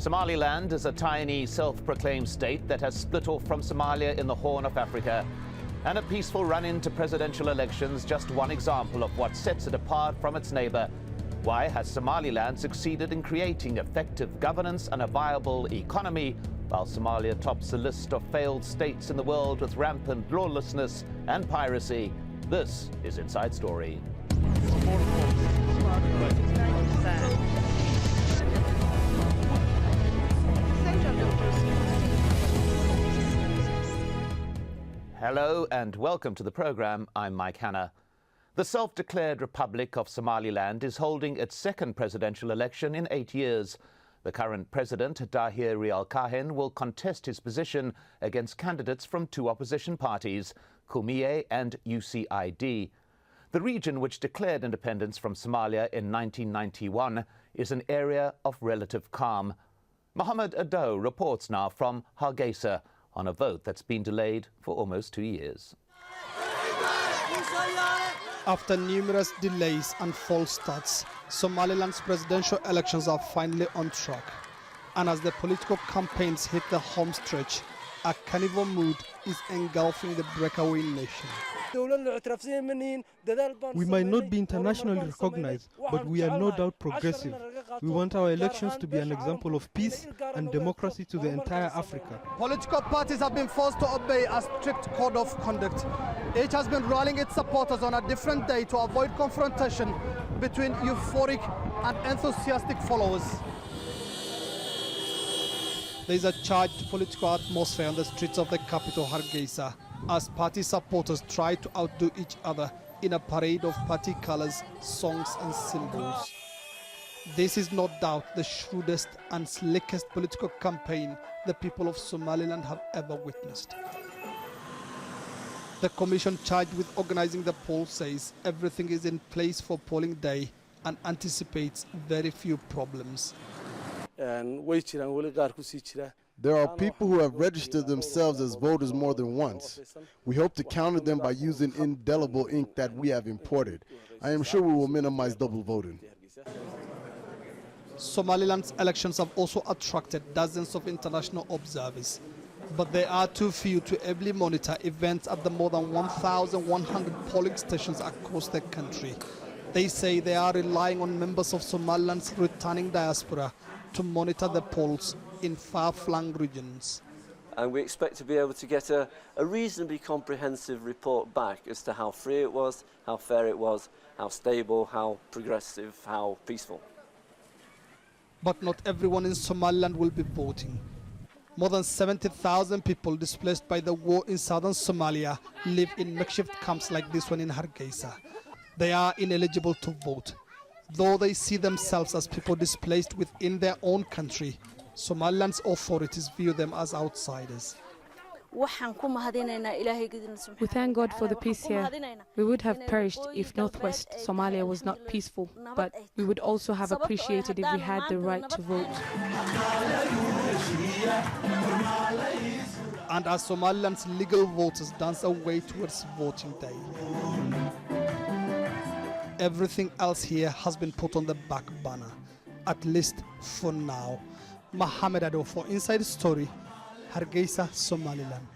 Somaliland is a tiny, self-proclaimed state that has split off from Somalia in the Horn of Africa. And a peaceful run-in to presidential elections, just one example of what sets it apart from its neighbor. Why has Somaliland succeeded in creating effective governance and a viable economy, while Somalia tops the list of failed states in the world with rampant lawlessness and piracy? This is Inside Story. Hello and welcome to the program. I'm Mike Hanna. The self-declared Republic of Somaliland is holding its second presidential election in 8 years. The current president, Abdullahi, will contest his position against candidates from two opposition parties, Kumiye and UCID. The region, which declared independence from Somalia in 1991, is an area of relative calm. Mohamed reports now from Hargeisa on a vote that's been delayed for almost 2 years. After numerous delays and false starts, Somaliland's presidential elections are finally on track. And as the political campaigns hit the home stretch, a carnival mood is engulfing the breakaway nation. We might not be internationally recognized, but we are no doubt progressive. We want our elections to be an example of peace and democracy to the entire Africa. Political parties have been forced to obey a strict code of conduct. Each has been rallying its supporters on a different day to avoid confrontation between euphoric and enthusiastic followers. There is a charged political atmosphere on the streets of the capital, Hargeisa, as party supporters try to outdo each other in a parade of party colors, songs and symbols. This is no doubt the shrewdest and slickest political campaign the people of Somaliland have ever witnessed. The commission charged with organizing the poll says everything is in place for polling day and anticipates very few problems. There are people who have registered themselves as voters more than once. We hope to counter them by using indelible ink that we have imported. I am sure we will minimize double voting. Somaliland's elections have also attracted dozens of international observers, but there are too few to ably monitor events at the more than 1,100 polling stations across the country. They say they are relying on members of Somaliland's returning diaspora to monitor the polls in far-flung regions. And we expect to be able to get a reasonably comprehensive report back as to how free it was, how fair it was, how stable, how progressive, how peaceful. But not everyone in Somaliland will be voting. More than 70,000 people displaced by the war in southern Somalia live in makeshift camps like this one in Hargeisa. They are ineligible to vote. Though they see themselves as people displaced within their own country, Somaliland's authorities view them as outsiders. We thank God for the peace here. We would have perished if Northwest Somalia was not peaceful, but we would also have appreciated if we had the right to vote. And as Somaliland's legal voters dance away towards voting day, everything else here has been put on the back burner, at least for now. Mohamed for Inside Story, Hargeisa, Somaliland.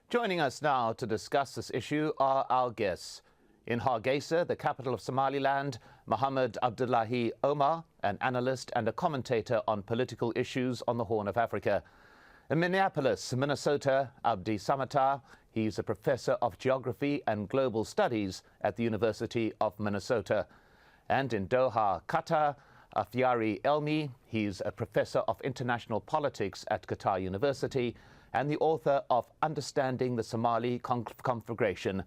Joining us now to discuss this issue are our guests. In Hargeisa, the capital of Somaliland, Mohamed Abdullahi Omar, an analyst and a commentator on political issues on the Horn of Africa. In Minneapolis, Minnesota, Abdullahi, he's a professor of geography and global studies at the University of Minnesota. And in Doha, Qatar, Afflicted, he's a professor of international politics at Qatar University and the author of Understanding the Somali Conflagration.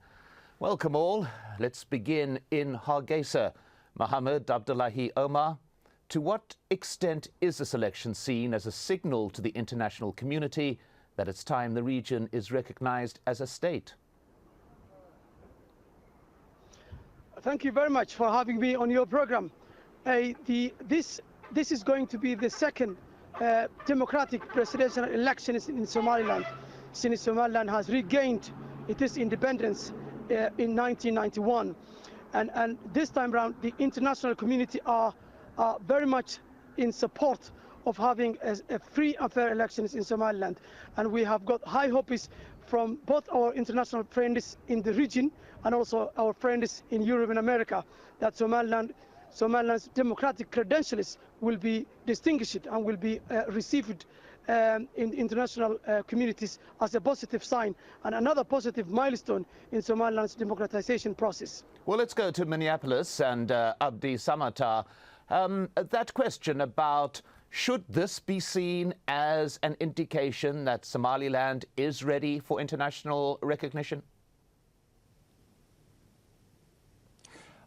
Welcome all. Let's begin in Hargeisa. Mohamed Abdullahi Omar, to what extent is this election seen as a signal to the international community that it's time the region is recognized as a state? Thank you very much for having me on your program. This is going to be the second democratic presidential election in Somaliland since Somaliland has regained its independence in 1991. And this time around, the international community are very much in support of having a free and fair elections in Somaliland. And we have got high hopes from both our international friends in the region and also our friends in Europe and America that Somaliland's democratic credentials will be distinguished and will be received in international communities as a positive sign and another positive milestone in Somaliland's democratization process. Well, let's go to Minneapolis and Abdi Samata. That question about should this be seen as an indication that Somaliland is ready for international recognition?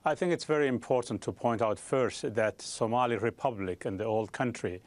I think it's very important to point out first that Somali Republic and the old country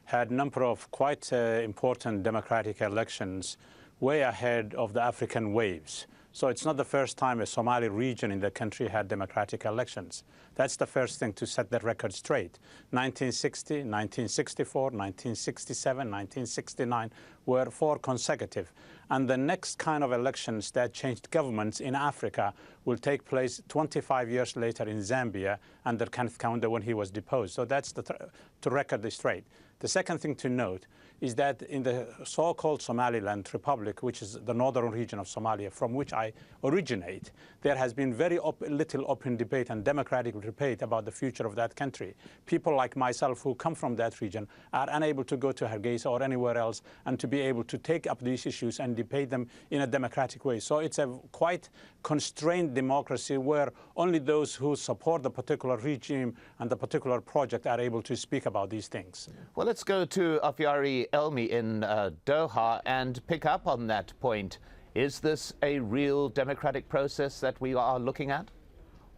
had a number of quite important democratic elections way ahead of the African waves. So it's not the first time a Somali region in the country had democratic elections. That's the first thing to set the record straight. 1960, 1964, 1967, 1969 were 4 consecutive. And the next kind of elections that changed governments in Africa will take place 25 years later in Zambia under Kenneth Kaunda when he was deposed. So that's to record this straight. The second thing to note is that in the so-called Somaliland Republic, which is the northern region of Somalia, from which I originate, there has been very little open debate and democratic debate about the future of that country. People like myself who come from that region are unable to go to Hargeisa or anywhere else and to be able to take up these issues and debate them in a democratic way. So it's a quite constrained democracy where only those who support the particular regime and the particular project are able to speak about these things. Well, let's go to Afyari Elmi in Doha and pick up on that point. Is this a real democratic process that we are looking at?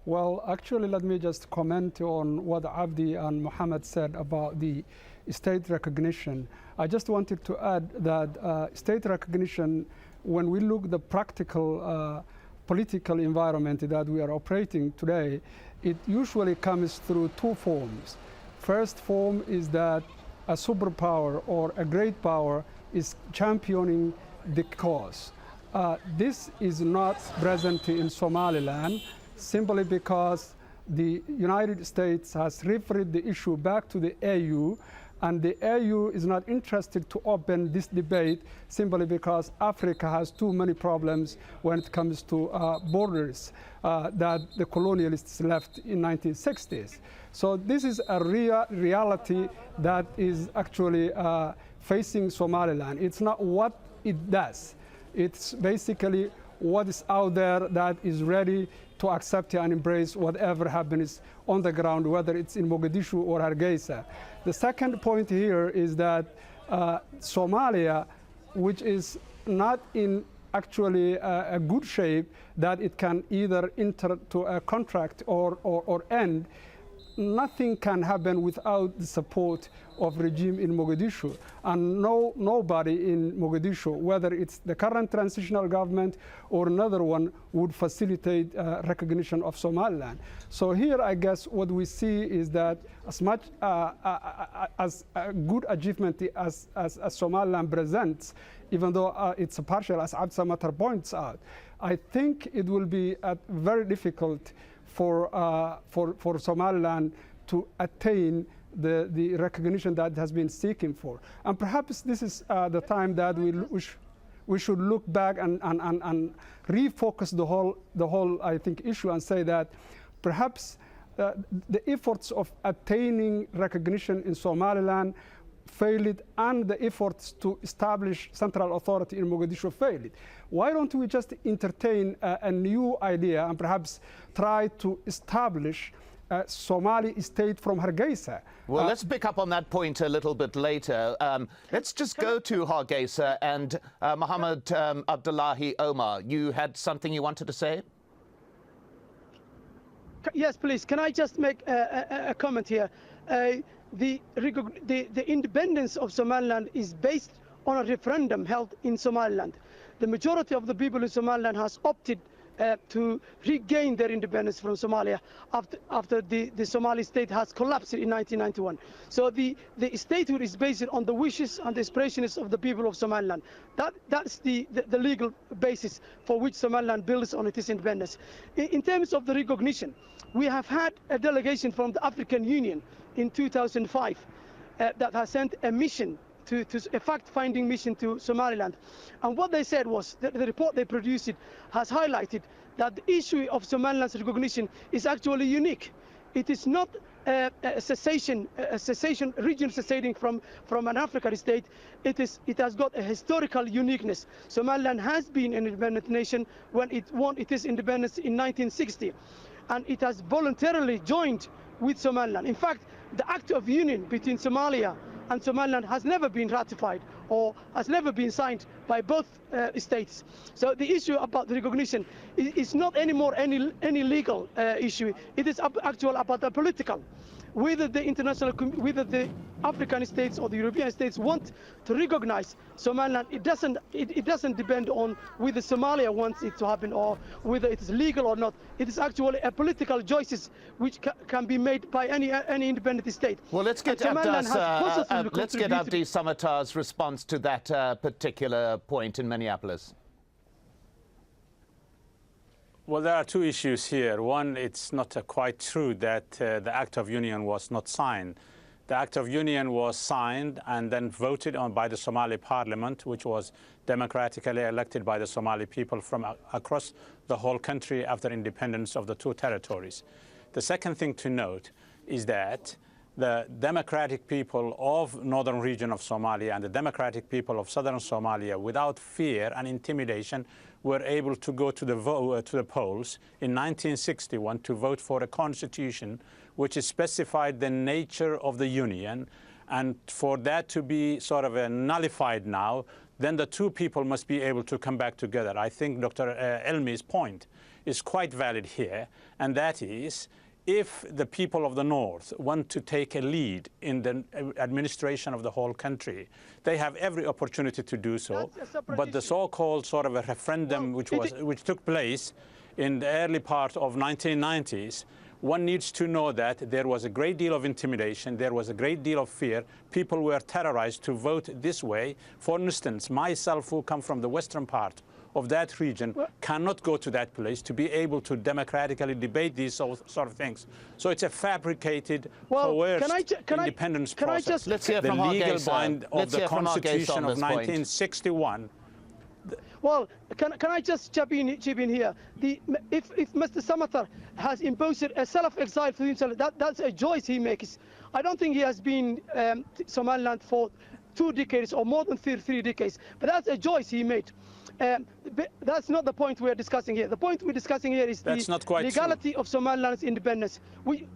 Well, actually, let me just comment on what Abdi and Mohamed said about the state recognition. I just wanted to add that state recognition, when we look at the practical political environment that we are operating today, it usually comes through 2 forms. First form is that a superpower or a great power is championing the cause. This is not present in Somaliland simply because the United States has referred the issue back to the AU, and the AU is not interested to open this debate simply because Africa has too many problems when it comes to borders that the colonialists left in 1960s. So this is a reality that is actually facing Somaliland. It's not what it does. It's basically what is out there that is ready to accept and embrace whatever happens on the ground, whether it's in Mogadishu or Hargeisa. The second point here is that Somalia, which is not in actually a good shape, that it can either enter to a contract or end, nothing can happen without the support of regime in Mogadishu. And nobody in Mogadishu, whether it's the current transitional government or another one, would facilitate recognition of Somaliland. So here, I guess, what we see is that as much as a good achievement as Somaliland presents, even though it's a partial, as Abdi Samata points out, I think it will be very difficult for Somaliland to attain the recognition that it has been seeking for. And perhaps this is the time that we should look back and refocus the whole I think issue and say that perhaps the efforts of attaining recognition in Somaliland failed, and the efforts to establish central authority in Mogadishu failed. Why don't we just entertain a new idea and perhaps try to establish a Somali state from Hargeisa? Well, let's pick up on that point a little bit later. Let's just go to Hargeisa and Mohamed Abdullahi Omar. You had something you wanted to say? Yes, please. Can I just make a comment here? The independence of Somaliland is based on a referendum held in Somaliland. The majority of the people in Somaliland has opted to regain their independence from Somalia after the Somali state has collapsed in 1991. So the statehood is based on the wishes and the aspirations of the people of Somaliland. That's the legal basis for which Somaliland builds on its independence. In terms of the recognition, we have had a delegation from the African Union in 2005 that has sent a mission to a fact-finding mission to Somaliland. And what they said was that the report they produced has highlighted that the issue of Somaliland's recognition is actually unique. It is not a region seceding from an African state. It has got a historical uniqueness. Somaliland has been an independent nation when it won its independence in 1960, and it has voluntarily joined with Somaliland. In fact, the Act of Union between Somalia and Somaliland has never been ratified or has never been signed by both states. So the issue about the recognition is not anymore any legal issue. It is actual about the political. Whether the African states or the European states want to recognize Somaliland, it doesn't depend on whether Somalia wants it to happen or whether it is legal or not. It is actually a political choices which can be made by any independent state. Well, let's get Abdi Samatar's response to that particular point in Minneapolis. Well, there are two issues here. One, it's not quite true that the Act of Union was not signed. The Act of Union was signed and then voted on by the Somali Parliament, which was democratically elected by the Somali people from across the whole country after independence of the two territories. The second thing to note is that the democratic people of northern region of Somalia and the democratic people of southern Somalia, without fear and intimidation, were able to go to the polls in 1961 to vote for a constitution which specified the nature of the union. And for that to be sort of nullified now, then the two people must be able to come back together. I think Dr. Elmi's point is quite valid here, and that is, if the people of the North want to take a lead in the administration of the whole country, they have every opportunity to do so. But the so-called sort of a referendum which took place in the early part of 1990s, one needs to know that there was a great deal of intimidation, there was a great deal of fear. People were terrorized to vote this way. For instance, myself, who come from the western part of that region, cannot go to that place to be able to democratically debate these sort of things. So it's a fabricated, coerced independence process. Let's hear from the legal Hargeisa. bind of the Constitution of 1961. Well, can I just chip in here? If Mr. Samatar has imposed a self-exile for himself, that's a choice he makes. I don't think he has been Somaliland for 2 decades or more than 3 decades, but that's a choice he made. That's not the point we're discussing here. The point we're discussing here is the legality of Somaliland's independence, which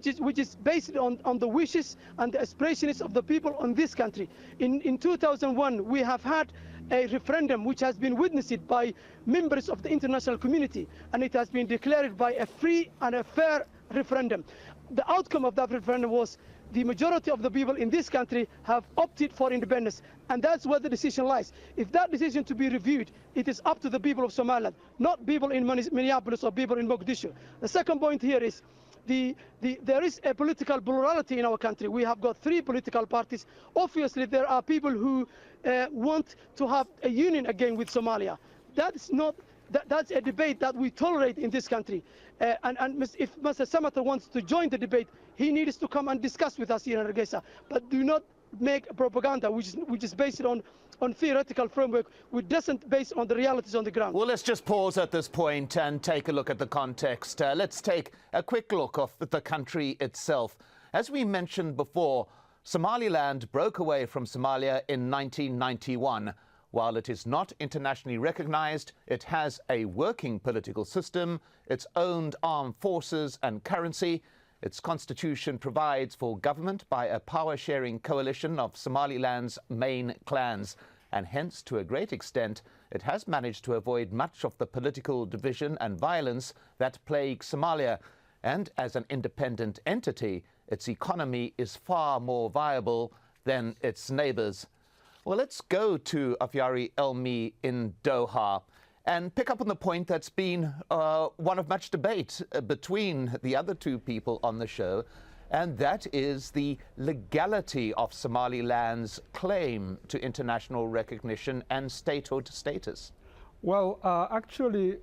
is based on the wishes and the aspirations of the people in this country. In 2001, we have had a referendum which has been witnessed by members of the international community, and it has been declared by a free and a fair referendum. The outcome of that referendum was the majority of the people in this country have opted for independence, and that's where the decision lies. If that decision to be reviewed, it is up to the people of Somaliland, not people in Minneapolis or people in Mogadishu. The second point here is there is a political plurality in our country. We have got 3 political parties. Obviously, there are people who want to have a union again with Somalia. That's a debate that we tolerate in this country. And if Mr. Samatar wants to join the debate, he needs to come and discuss with us here in Hargeisa. But do not make propaganda which is based on theoretical framework, which doesn't based on the realities on the ground. Well, let's just pause at this point and take a look at the context. Let's take a quick look at the country itself. As we mentioned before, Somaliland broke away from Somalia in 1991. While it is not internationally recognized, it has a working political system, its own armed forces and currency. Its constitution provides for government by a power-sharing coalition of Somaliland's main clans, and hence, to a great extent, it has managed to avoid much of the political division and violence that plague Somalia. And as an independent entity, its economy is far more viable than its neighbors. Well, let's go to Afyari Elmi in Doha and pick up on the point that's been one of much debate between the other 2 people on the show, and that is the legality of Somaliland's claim to international recognition and statehood status. Well, actually,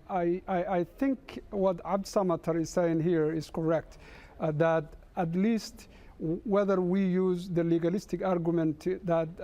I think what Abd Samatar is saying here is correct, that at least whether we use the legalistic argument that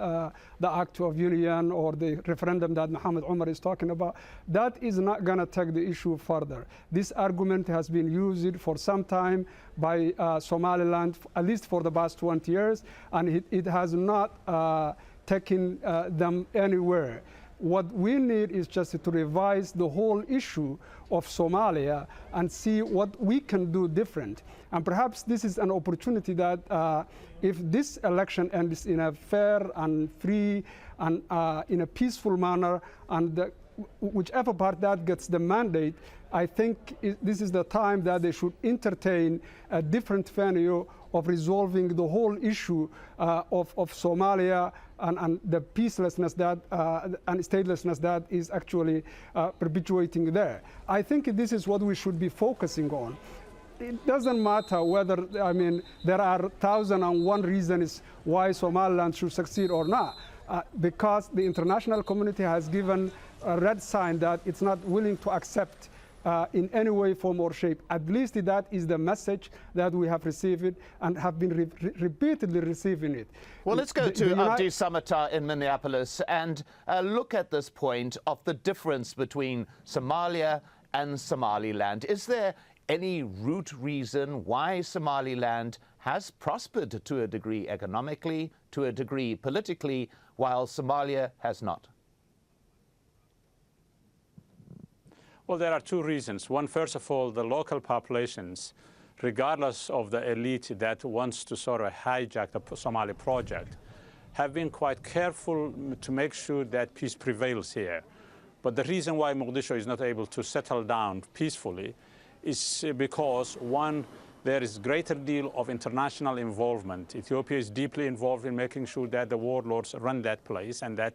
the Act of Union or the referendum that Mohamed Omar is talking about, that is not going to take the issue further. This argument has been used for some time by Somaliland, at least for the past 20 years, and it has not taken them anywhere. What we need is just to revise the whole issue of Somalia and see what we can do different. And perhaps this is an opportunity that if this election ends in a fair and free and in a peaceful manner, and whichever part that gets the mandate, I think this is the time that they should entertain a different venue of resolving the whole issue of Somalia and the peacelessness that and statelessness that is actually perpetuating there. I think this is what we should be focusing on. It doesn't matter whether, I mean, there are 1,001 reasons why Somaliland should succeed or not, because the international community has given a red sign that it's not willing to accept in any way, form, or shape. At least that is the message that we have received and have been repeatedly receiving it. Well, let's go to Abdi Samatar in Minneapolis and look at this point of the difference between Somalia and Somaliland. Is there any root reason why Somaliland has prospered to a degree economically, to a degree politically, while Somalia has not? Well, there are two reasons. One, first of all, the local populations, regardless of the elite that wants to sort of hijack the Somali project, have been quite careful to make sure that peace prevails here. But the reason why Mogadishu is not able to settle down peacefully is because, one, there is greater deal of international involvement. Ethiopia is deeply involved in making sure that the warlords run that place and that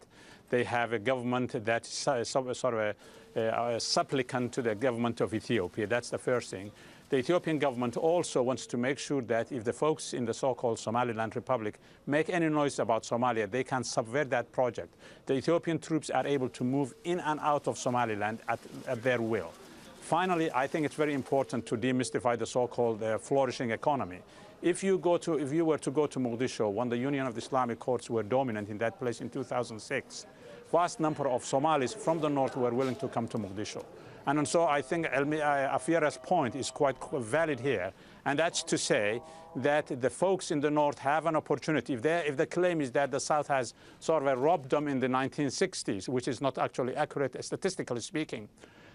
they have a government that's sort of a supplicant to the government of Ethiopia. That's the first thing. The Ethiopian government also wants to make sure that if the folks in the so-called Somaliland Republic make any noise about Somalia, they can subvert that project. The Ethiopian troops are able to move in and out of Somaliland at their will. Finally, I think it's very important to demystify the so-called flourishing economy. If you were to go to Mogadishu, when the Union of the Islamic Courts were dominant in that place in 2006, vast number of Somalis from the north were willing to come to Mogadishu. And so I think Afira's point is quite valid here, and that's to say that the folks in the north have an opportunity. If the claim is that the south has sort of robbed them in the 1960s, which is not actually accurate statistically speaking,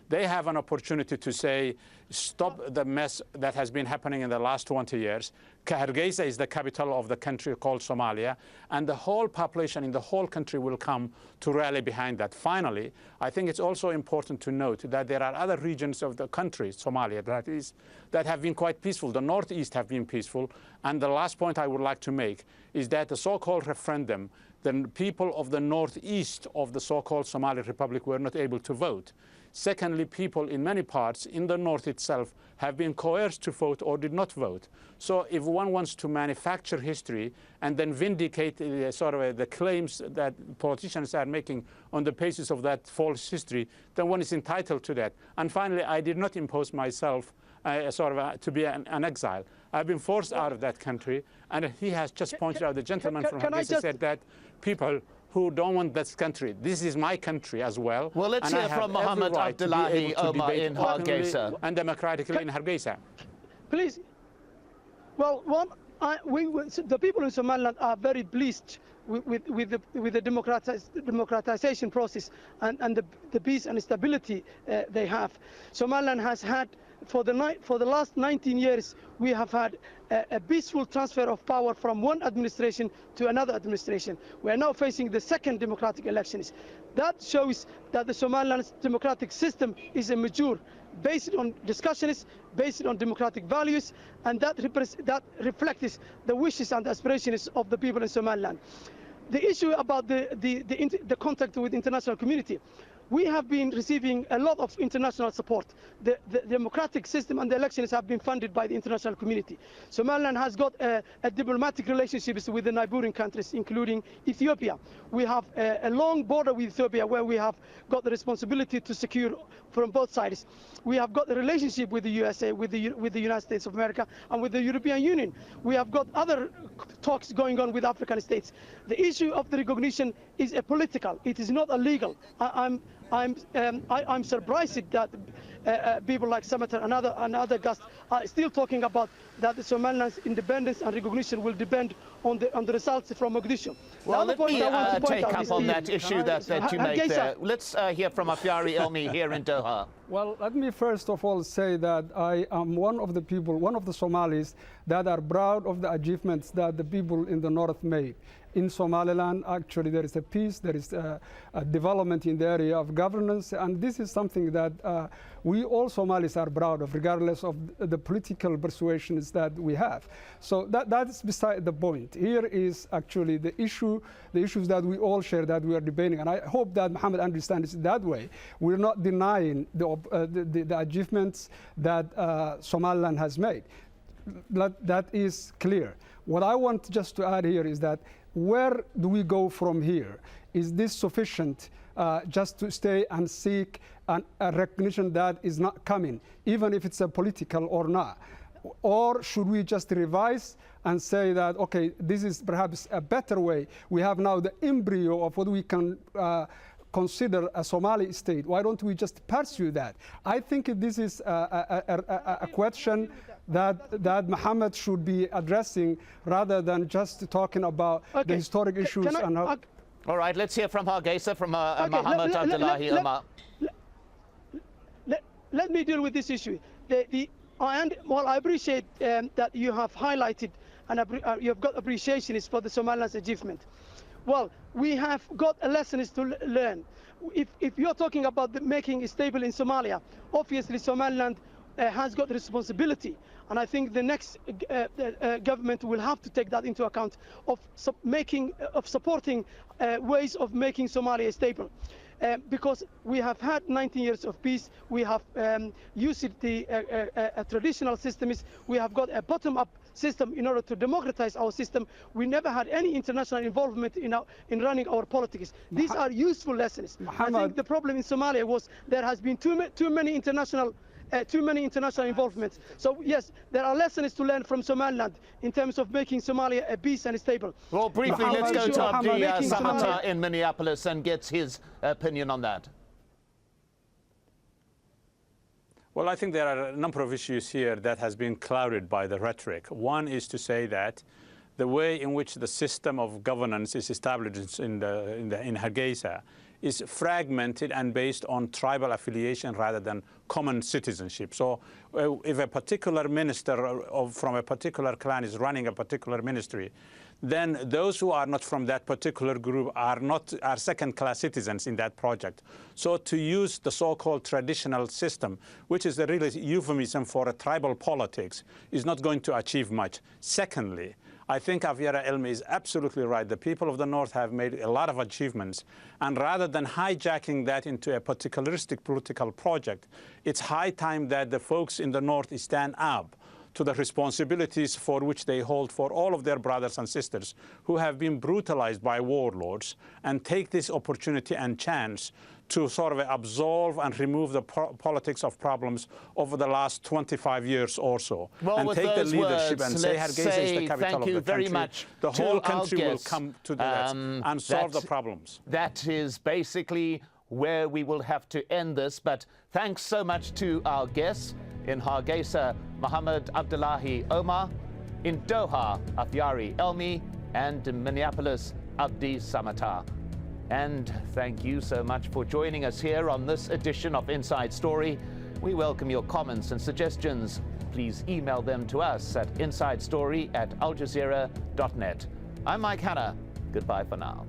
they have an opportunity to say, stop the mess that has been happening in the last 20 years. Hargeisa is the capital of the country called Somalia, and the whole population in the whole country will come to rally behind that. Finally, I think it's also important to note that there are other regions of the country, Somalia, that have been quite peaceful. The northeast have been peaceful. And the last point I would like to make is that the so-called referendum, the people of the northeast of the so-called Somali Republic were not able to vote. Secondly, people in many parts in the north itself have been coerced to vote or did not vote. So if one wants to manufacture history and then vindicate the claims that politicians are making on the basis of that false history, then one is entitled to that. And finally, I did not impose myself to be an exile. I've been forced out of that country, and he has just pointed out, the gentleman from Hargeisa said that people who don't want this country. This is my country as well. Well, let's hear from Mohamed Abdullahi Omar in Hargeisa. And democratically in Hargeisa. Please. Well, the people in Somaliland are very pleased with the democratization process and the peace and stability they have. Somaliland has had, for the last 19 years, we have had a peaceful transfer of power from one administration to another administration. We are now facing the second democratic elections. That shows that the Somaliland's democratic system is mature, based on discussions, based on democratic values, and that reflects the wishes and aspirations of the people in Somaliland. The issue about the contact with the international community, we have been receiving a lot of international support. The democratic system and the elections have been funded by the international community. Somaliland has got a diplomatic relationships with the neighboring countries, including Ethiopia. We have a long border with Ethiopia where we have got the responsibility to secure from both sides. We have got a relationship with the USA, with the United States of America, and with the European Union. We have got other talks going on with African states. The issue of the recognition is a political. It is not a legal. I'm surprised that people like Senator and other guests are still talking about that the Somaliland's independence and recognition will depend on the results from Mogadishu. Well, let me take up on that issue that you make there. Let's hear from Afyari Elmi here in Doha. Well, let me first of all say that I am one of the people, one of the Somalis that are proud of the achievements that the people in the north made. In Somaliland, actually, there is a peace, there is a development in the area of governance, and this is something that we all Somalis are proud of, regardless of the political persuasions that we have. So that is beside the point. Here is actually the issues that we all share, that we are debating, and I hope that Mohamed understands it that way. We're not denying the achievements that Somaliland has made. That is clear. What I want just to add here is that where do we go from here? Is this sufficient just to stay and seek a recognition that is not coming, even if it's a political or not? Or should we just revise and say that, okay, this is perhaps a better way? We have now the embryo of what we can consider a Somali state. Why don't we just pursue that? I think this is a question that Mohamed should be addressing rather than just talking about the historic issues. All right, let's hear from Hargeisa, from Mohamed Abdullahi Omar. Let me deal with this issue. I appreciate that you have highlighted and you've got appreciation for the Somaliland's achievement. Well, we have got lessons to learn. If you're talking about making it stable in Somalia, obviously Somaliland has got responsibility, and I think the next government will have to take that into account of supporting ways of making Somalia stable. Because we have had 19 years of peace, we have used the traditional systems, we have got a bottom-up system in order to democratize our system. We never had any international involvement in running our politics. These are useful lessons. I think the problem in Somalia was there has been too many international involvements. So yes, there are lessons to learn from Somaliland in terms of making Somalia a peace and stable. Well, briefly, let's go to Abdi Samata in Minneapolis and get his opinion on that. Well, I think there are a number of issues here that has been clouded by the rhetoric. One is to say that the way in which the system of governance is established in Hargeisa is fragmented and based on tribal affiliation rather than common citizenship. So if a particular minister from a particular clan is running a particular ministry, then those who are not from that particular group are second-class citizens in that project. So to use the so-called traditional system, which is a really euphemism for a tribal politics, is not going to achieve much. Secondly, I think Afyari Elmi is absolutely right. The people of the North have made a lot of achievements. And rather than hijacking that into a particularistic political project, it's high time that the folks in the North stand up to the responsibilities for which they hold for all of their brothers and sisters who have been brutalized by warlords, and take this opportunity and chance to sort of absolve and remove the politics of problems over the last 25 years or so. Well, and take the leadership words, and say Hargeisa is the capital of the country. Thank you very much. The whole country will come to that and solve the problems. That is basically where we will have to end this, but thanks so much to our guests. In Hargeisa, Mohamed Abdullahi Omar; in Doha, Afyari Elmi; and in Minneapolis, Abdi Samata. And thank you so much for joining us here on this edition of Inside Story. We welcome your comments and suggestions. Please email them to us at insidestory@aljazeera.net. I'm Mike Hanna. Goodbye for now.